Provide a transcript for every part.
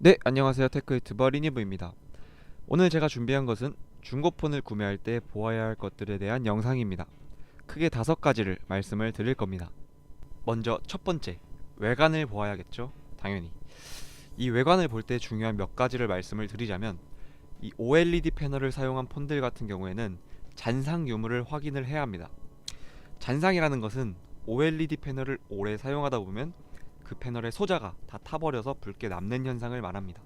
네, 안녕하세요. 테크 유튜버 리니브입니다. 오늘 제가 준비한 것은 중고폰을 구매할 때 보아야 할 것들에 대한 영상입니다. 크게 5가지를 말씀을 드릴 겁니다. 먼저 첫 번째, 외관을 보아야겠죠? 당연히. 이 외관을 볼 때 중요한 몇 가지를 말씀을 드리자면, 이 OLED 패널을 사용한 폰들 같은 경우에는 잔상 유무를 확인을 해야 합니다. 잔상이라는 것은 OLED 패널을 오래 사용하다 보면 그 패널의 소자가 다 타버려서 붉게 남는 현상을 말합니다.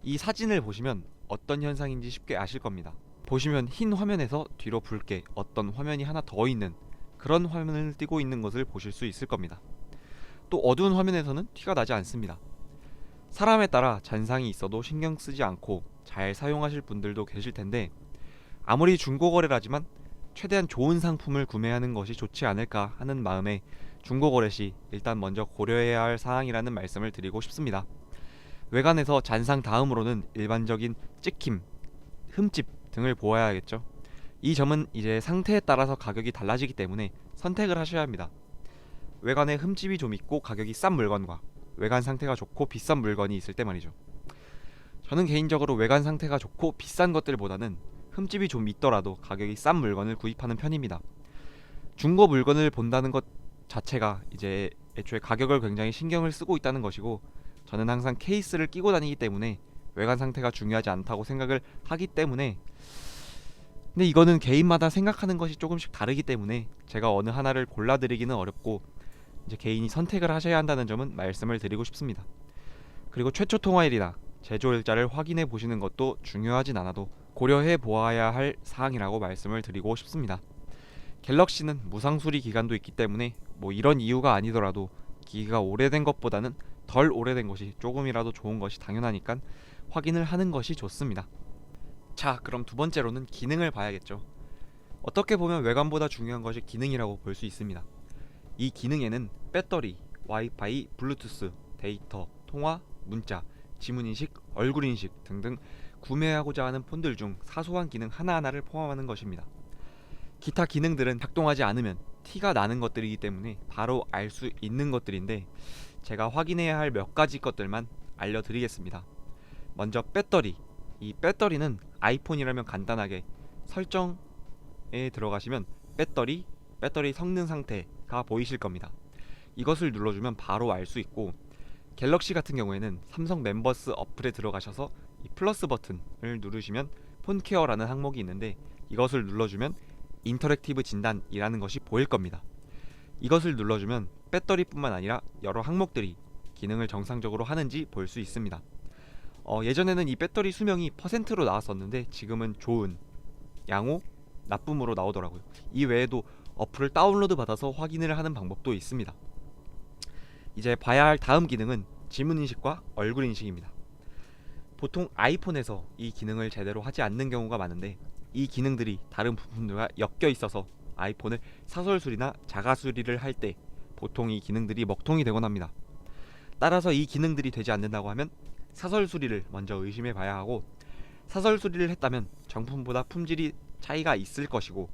이 사진을 보시면 어떤 현상인지 쉽게 아실 겁니다. 보시면 흰 화면에서 뒤로 붉게 어떤 화면이 하나 더 있는 그런 화면을 띄고 있는 것을 보실 수 있을 겁니다. 또 어두운 화면에서는 티가 나지 않습니다. 사람에 따라 잔상이 있어도 신경 쓰지 않고 잘 사용하실 분들도 계실 텐데, 아무리 중고거래라지만 최대한 좋은 상품을 구매하는 것이 좋지 않을까 하는 마음에 중고거래 시 일단 먼저 고려해야 할 사항이라는 말씀을 드리고 싶습니다. 외관에서 잔상 다음으로는 일반적인 찍힘, 흠집 등을 보아야겠죠. 이 점은 이제 상태에 따라서 가격이 달라지기 때문에 선택을 하셔야 합니다. 외관에 흠집이 좀 있고 가격이 싼 물건과 외관 상태가 좋고 비싼 물건이 있을 때 말이죠. 저는 개인적으로 외관 상태가 좋고 비싼 것들보다는 흠집이 좀 있더라도 가격이 싼 물건을 구입하는 편입니다. 중고 물건을 본다는 것 자체가 이제 애초에 가격을 굉장히 신경을 쓰고 있다는 것이고, 저는 항상 케이스를 끼고 다니기 때문에 외관 상태가 중요하지 않다고 생각을 하기 때문에, 근데 이거는 개인마다 생각하는 것이 조금씩 다르기 때문에 제가 어느 하나를 골라드리기는 어렵고, 이제 개인이 선택을 하셔야 한다는 점은 말씀을 드리고 싶습니다. 그리고 최초 통화일이나 제조일자를 확인해 보시는 것도 중요하진 않아도 고려해 보아야 할 사항이라고 말씀을 드리고 싶습니다. 갤럭시는 무상수리 기간도 있기 때문에 뭐 이런 이유가 아니더라도 기기가 오래된 것보다는 덜 오래된 것이 조금이라도 좋은 것이 당연하니까 확인을 하는 것이 좋습니다. 자, 그럼 두 번째로는 기능을 봐야겠죠. 어떻게 보면 외관보다 중요한 것이 기능이라고 볼 수 있습니다. 이 기능에는 배터리, 와이파이, 블루투스, 데이터, 통화, 문자, 지문인식, 얼굴인식 등등 구매하고자 하는 폰들 중 사소한 기능 하나하나를 포함하는 것입니다. 기타 기능들은 작동하지 않으면 티가 나는 것들이기 때문에 바로 알 수 있는 것들인데, 제가 확인해야 할 몇 가지 것들만 알려드리겠습니다. 먼저 배터리. 이 배터리는 아이폰이라면 간단하게 설정에 들어가시면 배터리 성능 상태가 보이실 겁니다. 이것을 눌러주면 바로 알 수 있고, 갤럭시 같은 경우에는 삼성 멤버스 어플에 들어가셔서 이 플러스 버튼을 누르시면 폰케어라는 항목이 있는데, 이것을 눌러주면 인터랙티브 진단이라는 것이 보일 겁니다. 이것을 눌러주면 배터리뿐만 아니라 여러 항목들이 기능을 정상적으로 하는지 볼 수 있습니다. 예전에는 이 배터리 수명이 퍼센트로 나왔었는데 지금은 좋은, 양호, 나쁨으로 나오더라고요. 이 외에도 어플을 다운로드 받아서 확인을 하는 방법도 있습니다. 이제 봐야 할 다음 기능은 지문인식과 얼굴인식입니다. 보통 아이폰에서 이 기능을 제대로 하지 않는 경우가 많은데, 이 기능들이 다른 부품들과 엮여 있어서 아이폰을 사설수리나 자가수리를 할 때 보통 이 기능들이 먹통이 되곤 합니다. 따라서 이 기능들이 되지 않는다고 하면 사설수리를 먼저 의심해 봐야 하고, 사설수리를 했다면 정품보다 품질이 차이가 있을 것이고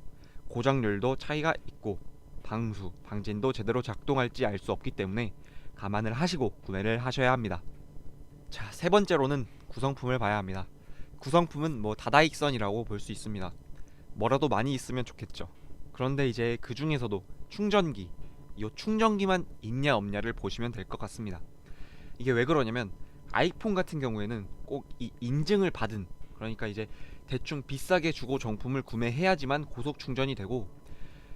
고장률도 차이가 있고 방수, 방진도 제대로 작동할지 알 수 없기 때문에 감안을 하시고 구매를 하셔야 합니다. 자, 세 번째로는 구성품을 봐야 합니다. 구성품은 뭐 다다익선이라고 볼 수 있습니다. 뭐라도 많이 있으면 좋겠죠. 그런데 이제 그 중에서도 충전기, 이 충전기만 있냐 없냐를 보시면 될 것 같습니다. 이게 왜 그러냐면, 아이폰 같은 경우에는 꼭 이 인증을 받은, 그러니까 이제 대충 비싸게 주고 정품을 구매해야지만 고속 충전이 되고,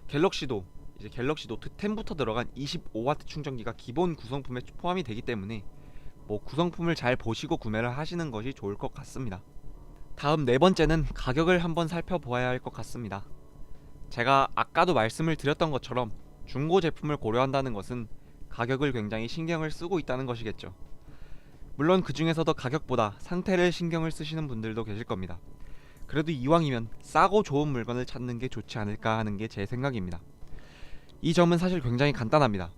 갤럭시도 이제 갤럭시 노트 10부터 들어간 25W 충전기가 기본 구성품에 포함이 되기 때문에 뭐 구성품을 잘 보시고 구매를 하시는 것이 좋을 것 같습니다. 다음 네 번째는 가격을 한번 살펴보아야 할 것 같습니다. 제가 아까도 말씀을 드렸던 것처럼 중고 제품을 고려한다는 것은 가격을 굉장히 신경을 쓰고 있다는 것이겠죠. 물론 그 중에서도 가격보다 상태를 신경을 쓰시는 분들도 계실 겁니다. 그래도 이왕이면 싸고 좋은 물건을 찾는 게 좋지 않을까 하는 게 제 생각입니다. 이 점은 사실 굉장히 간단합니다.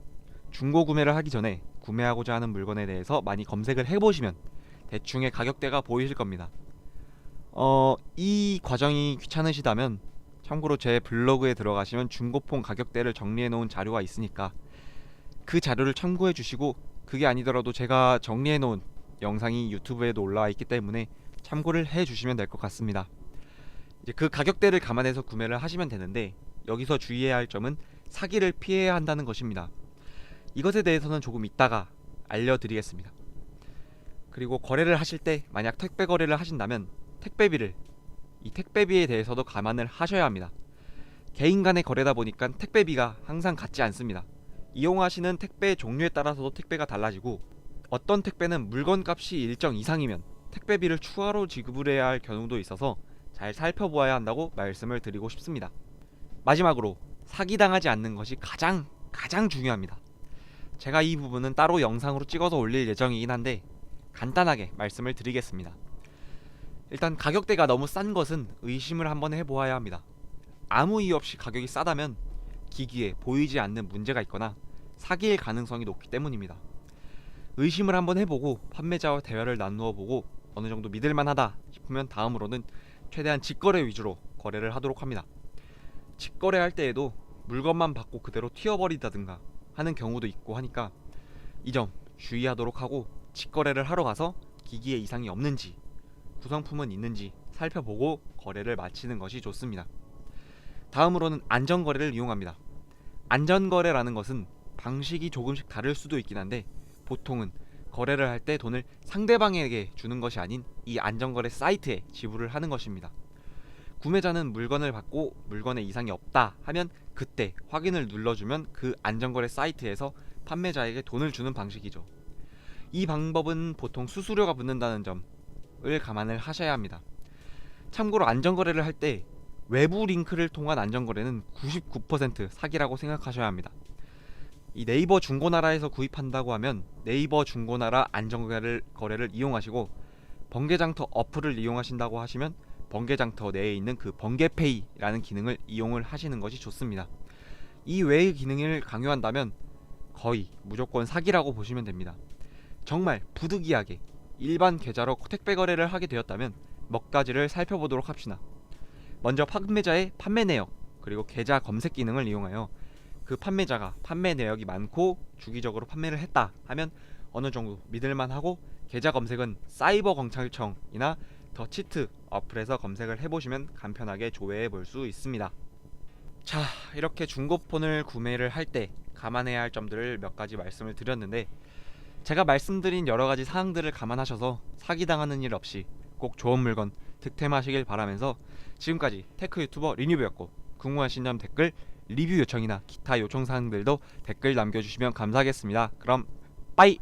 중고 구매를 하기 전에 구매하고자 하는 물건에 대해서 많이 검색을 해보시면 대충의 가격대가 보이실 겁니다. 이 과정이 귀찮으시다면 참고로 제 블로그에 들어가시면 중고폰 가격대를 정리해 놓은 자료가 있으니까 그 자료를 참고해 주시고, 그게 아니더라도 제가 정리해 놓은 영상이 유튜브에도 올라와 있기 때문에 참고를 해주시면 될 것 같습니다. 이제 그 가격대를 감안해서 구매를 하시면 되는데, 여기서 주의해야 할 점은 사기를 피해야 한다는 것입니다. 이것에 대해서는 조금 이따가 알려드리겠습니다. 그리고 거래를 하실 때 만약 택배 거래를 하신다면 이 택배비에 대해서도 감안을 하셔야 합니다. 개인 간의 거래다 보니까 택배비가 항상 같지 않습니다. 이용하시는 택배 종류에 따라서도 택배가 달라지고, 어떤 택배는 물건 값이 일정 이상이면 택배비를 추가로 지급을 해야 할 경우도 있어서 잘 살펴보아야 한다고 말씀을 드리고 싶습니다. 마지막으로 사기당하지 않는 것이 가장 중요합니다. 제가 이 부분은 따로 영상으로 찍어서 올릴 예정이긴 한데 간단하게 말씀을 드리겠습니다. 일단 가격대가 너무 싼 것은 의심을 한번 해보아야 합니다. 아무 이유 없이 가격이 싸다면 기기에 보이지 않는 문제가 있거나 사기일 가능성이 높기 때문입니다. 의심을 한번 해보고 판매자와 대화를 나누어 보고 어느 정도 믿을만하다 싶으면 다음으로는 최대한 직거래 위주로 거래를 하도록 합니다. 직거래할 때에도 물건만 받고 그대로 튀어버리다든가 하는 경우도 있고 하니까 이 점 주의하도록 하고, 직거래를 하러 가서 기기에 이상이 없는지 구성품은 있는지 살펴보고 거래를 마치는 것이 좋습니다. 다음으로는 안전거래를 이용합니다. 안전거래라는 것은 방식이 조금씩 다를 수도 있긴 한데, 보통은 거래를 할 때 돈을 상대방에게 주는 것이 아닌 이 안전거래 사이트에 지불을 하는 것입니다. 구매자는 물건을 받고 물건에 이상이 없다 하면 그때 확인을 눌러주면 그 안전거래 사이트에서 판매자에게 돈을 주는 방식이죠. 이 방법은 보통 수수료가 붙는다는 점을 감안을 하셔야 합니다. 참고로 안전거래를 할 때 외부 링크를 통한 안전거래는 99% 사기라고 생각하셔야 합니다. 이 네이버 중고나라에서 구입한다고 하면 네이버 중고나라 안전거래를 이용하시고, 번개장터 어플을 이용하신다고 하시면 번개장터 내에 있는 그 번개페이라는 기능을 이용을 하시는 것이 좋습니다. 이 외의 기능을 강요한다면 거의 무조건 사기라고 보시면 됩니다. 정말 부득이하게 일반 계좌로 택배 거래를 하게 되었다면 몇 가지를 살펴보도록 합시다. 먼저 판매자의 판매 내역 그리고 계좌 검색 기능을 이용하여 그 판매자가 판매 내역이 많고 주기적으로 판매를 했다 하면 어느 정도 믿을만하고, 계좌 검색은 사이버 경찰청이나 더치트 어플에서 검색을 해보시면 간편하게 조회해 볼 수 있습니다. 자, 이렇게 중고폰을 구매를 할 때 감안해야 할 점들을 몇 가지 말씀을 드렸는데, 제가 말씀드린 여러 가지 사항들을 감안하셔서 사기당하는 일 없이 꼭 좋은 물건 득템하시길 바라면서, 지금까지 테크 유튜버 리뉴비였고, 궁금하신 점 댓글, 리뷰 요청이나 기타 요청 사항들도 댓글 남겨주시면 감사하겠습니다. 그럼 빠이!